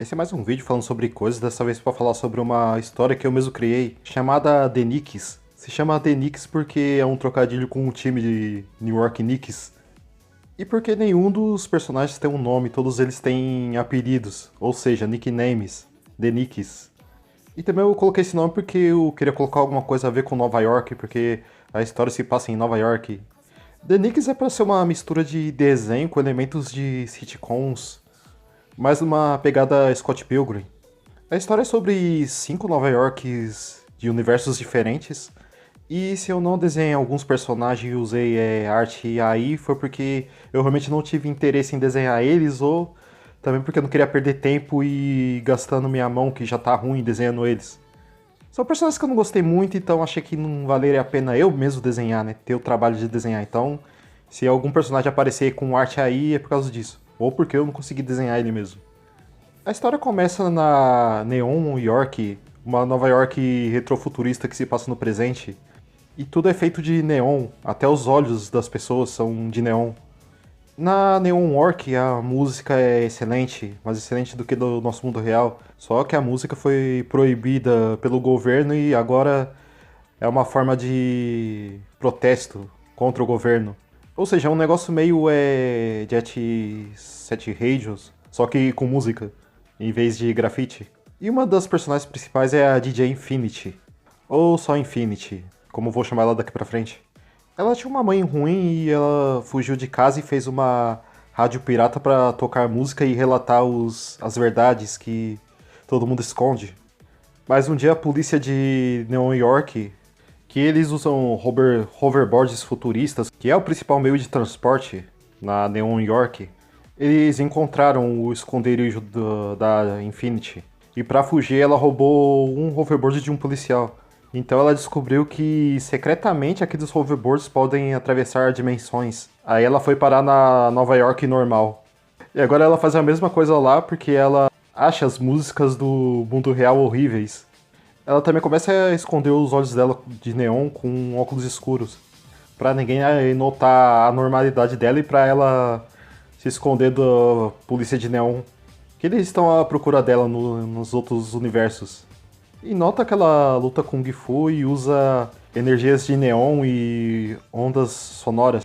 Esse é mais um vídeo falando sobre coisas, dessa vez para falar sobre uma história que eu mesmo criei, chamada The Knicks. Se chama The Knicks porque é um trocadilho com o time de New York Knicks. E porque nenhum dos personagens tem um nome, todos eles têm apelidos, ou seja, nicknames, The Knicks. E também eu coloquei esse nome porque eu queria colocar alguma coisa a ver com Nova York, porque a história se passa em Nova York. The Knicks é para ser uma mistura de desenho com elementos de sitcoms, mais uma pegada Scott Pilgrim. A história é sobre 5 Nova Yorks de universos diferentes. E se eu não desenhei alguns personagens e usei arte aí, foi porque eu realmente não tive interesse em desenhar eles, ou também porque eu não queria perder tempo e gastando minha mão, que já tá ruim, desenhando eles. São personagens que eu não gostei muito, então achei que não valeria a pena eu mesmo desenhar, né? Ter o trabalho de desenhar. Então, se algum personagem aparecer com arte aí, é por causa disso. Ou porque eu não consegui desenhar ele mesmo. A história começa na Neon York, uma Nova York retrofuturista que se passa no presente. E tudo é feito de neon, até os olhos das pessoas são de neon. Na Neon York a música é excelente, mais excelente do que do nosso mundo real. Só que a música foi proibida pelo governo e agora é uma forma de protesto contra o governo. Ou seja, é um negócio meio Jet Set Radios, só que com música, em vez de grafite. E uma das personagens principais é a DJ Infinity, ou só Infinity, como vou chamar ela daqui pra frente. Ela tinha uma mãe ruim e ela fugiu de casa e fez uma rádio pirata pra tocar música e relatar as verdades que todo mundo esconde. Mas um dia a polícia de New York, que eles usam hoverboards futuristas, que é o principal meio de transporte na Neon York, eles encontraram o esconderijo da Infinity. E para fugir ela roubou um hoverboard de um policial. Então ela descobriu que secretamente aqueles hoverboards podem atravessar dimensões. Aí ela foi parar na Nova York normal. E agora ela faz a mesma coisa lá porque ela acha as músicas do mundo real horríveis. Ela também começa a esconder os olhos dela de neon com óculos escuros, pra ninguém notar a normalidade dela e pra ela se esconder da polícia de neon. Que eles estão à procura dela nos outros universos. E nota que ela luta Kung Fu e usa energias de neon e ondas sonoras.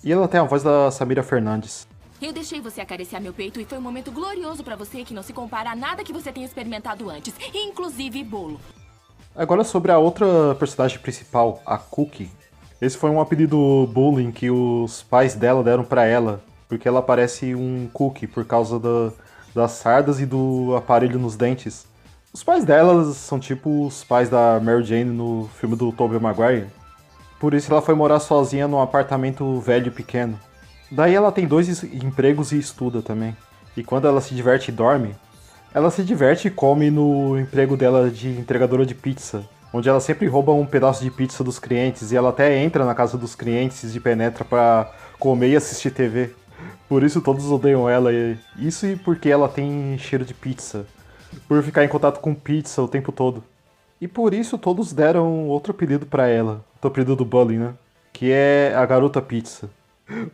E ela tem a voz da Samira Fernandes. Eu deixei você acariciar meu peito e foi um momento glorioso pra você que não se compara a nada que você tenha experimentado antes, inclusive bolo. Agora sobre a outra personagem principal, a Cookie. Esse foi um apelido bullying que os pais dela deram pra ela, porque ela parece um cookie por causa das sardas e do aparelho nos dentes. Os pais delas são tipo os pais da Mary Jane no filme do Tobey Maguire. Por isso ela foi morar sozinha num apartamento velho e pequeno. Daí ela tem 2 empregos e estuda também. E quando ela se diverte e dorme, ela se diverte e come no emprego dela de entregadora de pizza, onde ela sempre rouba um pedaço de pizza dos clientes e ela até entra na casa dos clientes e penetra pra comer e assistir TV. Por isso todos odeiam ela. Isso e porque ela tem cheiro de pizza. Por ficar em contato com pizza o tempo todo. E por isso todos deram outro apelido pra ela. Outro apelido do bullying, né? Que é a Garota Pizza.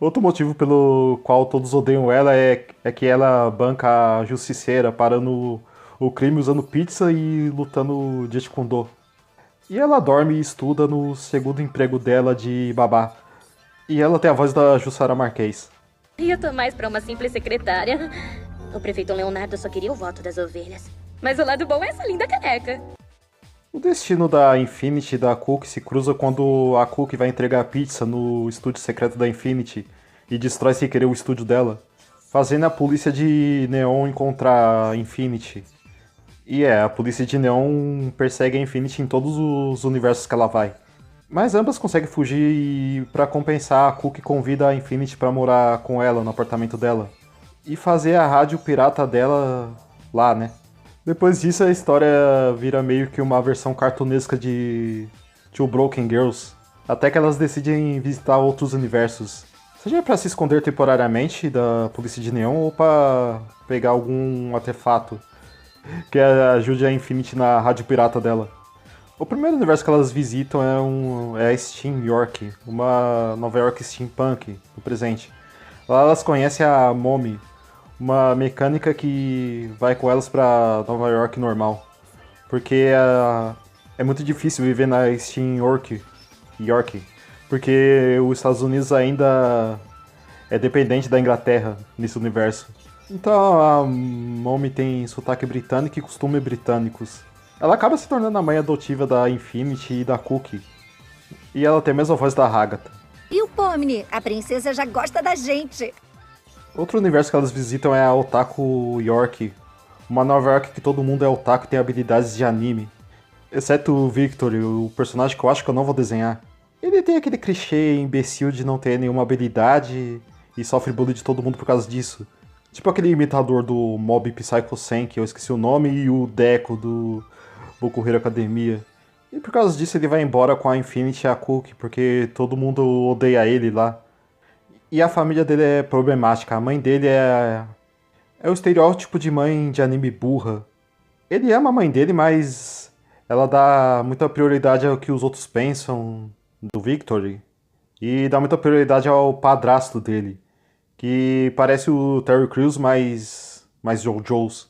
Outro motivo pelo qual todos odeiam ela é que ela banca a justiceira, parando o crime usando pizza e lutando de Taekwondo. E ela dorme e estuda no segundo emprego dela de babá. E ela tem a voz da Jussara Marquez. E eu tô mais pra uma simples secretária. O prefeito Leonardo só queria o voto das ovelhas. Mas o lado bom é essa linda caneca. O destino da Infinity e da Cookie se cruza quando a Cookie vai entregar a pizza no estúdio secreto da Infinity e destrói sem querer o estúdio dela, fazendo a polícia de Neon encontrar a Infinity. E a polícia de Neon persegue a Infinity em todos os universos que ela vai. Mas ambas conseguem fugir e, pra compensar, a Cookie convida a Infinity pra morar com ela no apartamento dela. E fazer a rádio pirata dela lá, né? Depois disso, a história vira meio que uma versão cartunesca de Two Broken Girls, até que elas decidem visitar outros universos. Seja pra se esconder temporariamente da polícia de Neon ou pra pegar algum artefato que ajude a Infinity na rádio pirata dela. O primeiro universo que elas visitam é a Steam York, uma Nova York steampunk, no presente. Lá elas conhecem a Momi, uma mecânica que vai com elas pra Nova York normal. Porque é muito difícil viver na Steam York, porque os Estados Unidos ainda é dependente da Inglaterra nesse universo. Então a Mommy tem sotaque britânico e costumes britânicos. Ela acaba se tornando a mãe adotiva da Infinity e da Cookie. E ela tem a mesma voz da Agatha. E o Pomni? A princesa já gosta da gente. Outro universo que elas visitam é a Otaku York. Uma Nova York que todo mundo é otaku e tem habilidades de anime. Exceto o Victor, o personagem que eu acho que eu não vou desenhar. Ele tem aquele clichê imbecil de não ter nenhuma habilidade e sofre bullying de todo mundo por causa disso. Tipo aquele imitador do Mob Psycho 100, que eu esqueci o nome, e o Deco do Boku Hero Academia. E por causa disso ele vai embora com a Infinity e a Cookie, porque todo mundo odeia ele lá. E a família dele é problemática. A mãe dele é o estereótipo de mãe de anime burra. Ele ama a mãe dele, mas ela dá muita prioridade ao que os outros pensam do Victory. E dá muita prioridade ao padrasto dele, que parece o Terry Crews, mais JoJo's.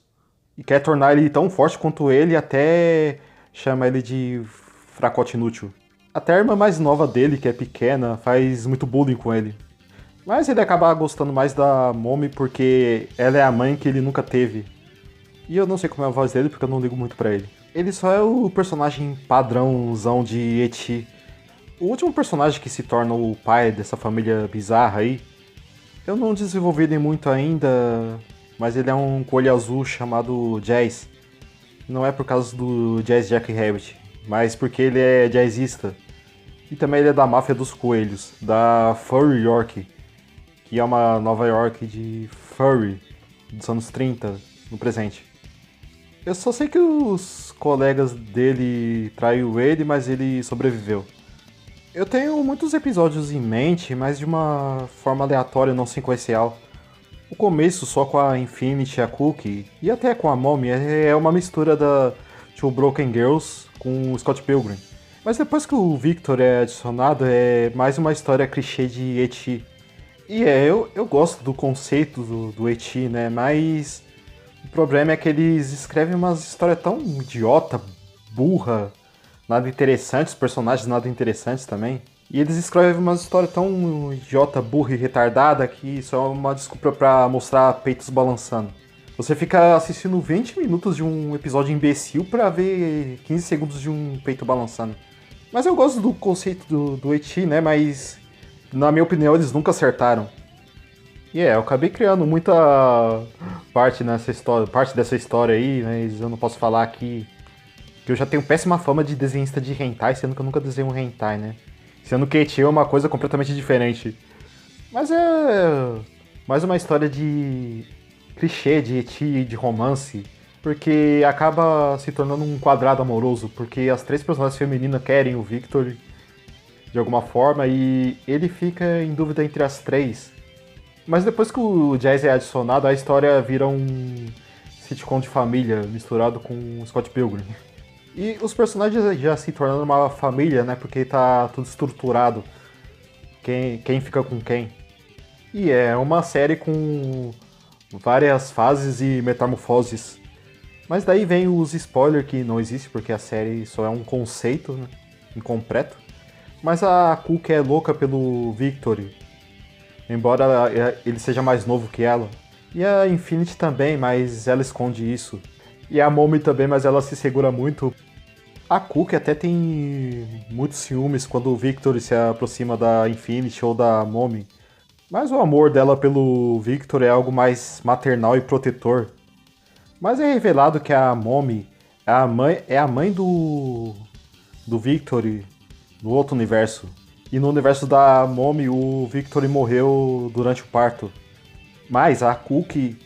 E quer tornar ele tão forte quanto ele, até chama ele de fracote inútil. Até a irmã mais nova dele, que é pequena, faz muito bullying com ele. Mas ele acaba gostando mais da Mommy porque ela é a mãe que ele nunca teve. E eu não sei como é a voz dele porque eu não ligo muito pra ele. Ele só é o personagem padrãozão de Eti. O último personagem que se torna o pai dessa família bizarra aí, eu não desenvolvi ele muito ainda, mas ele é um coelho azul chamado Jazz. Não é por causa do Jazz Jack Rabbit, mas porque ele é jazzista. E também ele é da máfia dos coelhos, da Furry York, que é uma Nova York de furry dos anos 30, no presente. Eu só sei que os colegas dele traiu ele, mas ele sobreviveu. Eu tenho muitos episódios em mente, mas de uma forma aleatória, não sequencial. O começo só com a Infinity e a Cookie, e até com a Mommy, é uma mistura da Two Broken Girls com o Scott Pilgrim. Mas depois que o Victor é adicionado, é mais uma história clichê de Eti. E eu gosto do conceito do Eti, né? Mas o problema é que eles escrevem umas histórias tão idiota, burra, nada interessante, os personagens nada interessantes também. E eles escrevem umas histórias tão idiota, burra e retardada que isso é uma desculpa pra mostrar peitos balançando. Você fica assistindo 20 minutos de um episódio imbecil pra ver 15 segundos de um peito balançando. Mas eu gosto do conceito do Eti, né? Mas, na minha opinião, eles nunca acertaram. E eu acabei criando muita parte dessa história aí, mas eu não posso falar aqui que eu já tenho péssima fama de desenhista de hentai, sendo que eu nunca desenho um hentai, né? Sendo que Eti é uma coisa completamente diferente. Mas é mais uma história de clichê de Eti, de romance, porque acaba se tornando um quadrado amoroso, porque as três personagens femininas querem o Victor de alguma forma e ele fica em dúvida entre as três. Mas depois que o Jazz é adicionado, a história vira um sitcom de família misturado com Scott Pilgrim. E os personagens já se tornando uma família, né? Porque tá tudo estruturado. Quem fica com quem. E é uma série com várias fases e metamorfoses. Mas daí vem os spoilers que não existe, porque a série só é um conceito, né? Incompleto. Mas a Cookie é louca pelo Victory, embora ele seja mais novo que ela. E a Infinity também, mas ela esconde isso. E a Mommy também, mas ela se segura muito. A Cookie até tem muitos ciúmes quando o Victor se aproxima da Infinity ou da Mommy. Mas o amor dela pelo Victor é algo mais maternal e protetor. Mas é revelado que a Mommy é a mãe do Victor no outro universo. E no universo da Mommy, o Victor morreu durante o parto. Mas a Cookie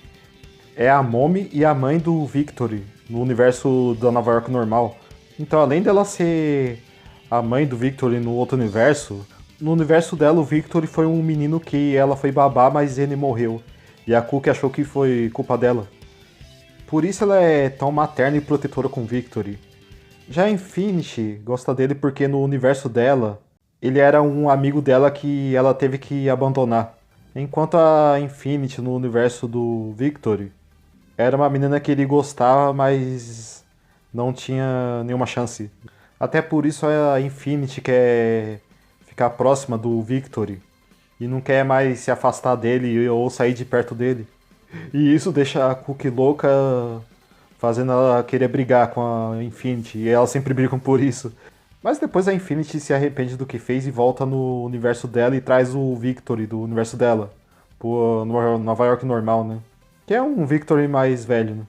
é a Mommy e a mãe do Victor no universo da Nova York normal. Então, além dela ser a mãe do Victor no outro universo, no universo dela o Victor foi um menino que ela foi babá, mas ele morreu. E a Cookie achou que foi culpa dela. Por isso ela é tão materna e protetora com o Victor. Já a Infinity gosta dele porque no universo dela, ele era um amigo dela que ela teve que abandonar. Enquanto a Infinity no universo do Victory era uma menina que ele gostava, mas não tinha nenhuma chance. Até por isso a Infinity quer ficar próxima do Victory e não quer mais se afastar dele ou sair de perto dele. E isso deixa a Cookie louca, fazendo ela querer brigar com a Infinity, e elas sempre brigam por isso. Mas depois a Infinity se arrepende do que fez e volta no universo dela e traz o Victory do universo dela, pro Nova York normal, né? Que é um Victory mais velho, né?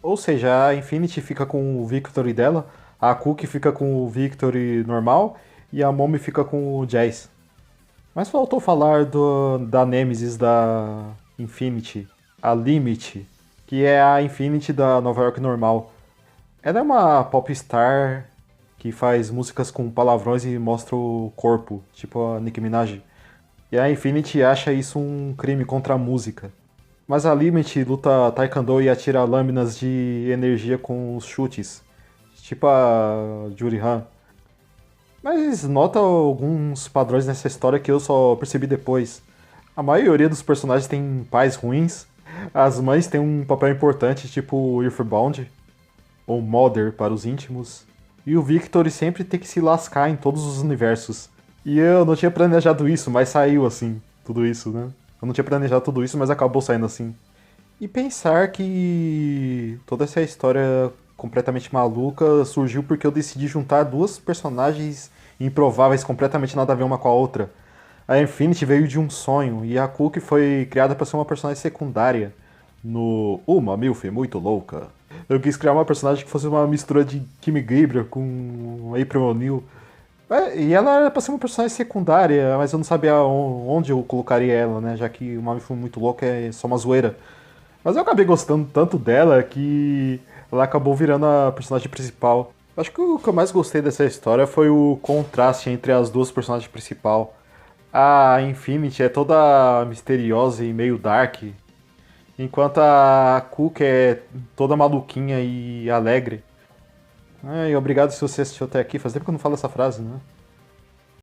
Ou seja, a Infinity fica com o Victory dela, a Cookie fica com o Victory normal e a Mommy fica com o Jazz. Mas faltou falar da Nemesis da Infinity, a Limit, que é a Infinity da Nova York normal. Ela é uma popstar que faz músicas com palavrões e mostra o corpo, tipo a Nicki Minaj. E a Infinity acha isso um crime contra a música. Mas a Limit luta taekwondo e atira lâminas de energia com os chutes, tipo a Juri Han. Mas nota alguns padrões nessa história que eu só percebi depois. A maioria dos personagens tem pais ruins, as mães têm um papel importante, tipo Earthbound, ou Mother para os íntimos, e o Victor sempre tem que se lascar em todos os universos. E eu não tinha planejado isso, mas saiu assim, tudo isso, né? Eu não tinha planejado tudo isso, mas acabou saindo assim. E pensar que toda essa história completamente maluca surgiu porque eu decidi juntar duas personagens improváveis, completamente nada a ver uma com a outra. A Infinity veio de um sonho e a Cookie foi criada para ser uma personagem secundária no Uma Milf Muito Louca. Eu quis criar uma personagem que fosse uma mistura de Kim Gabriel com April O'Neil. E ela era pra ser uma personagem secundária, mas eu não sabia onde eu colocaria ela, né? Já que Uma Milf Muito Louca é só uma zoeira. Mas eu acabei gostando tanto dela que ela acabou virando a personagem principal. Acho que o que eu mais gostei dessa história foi o contraste entre as duas personagens principais. A Infinity é toda misteriosa e meio dark, enquanto a Cook é toda maluquinha e alegre. E obrigado se você assistiu até aqui. Faz tempo que eu não falo essa frase, né?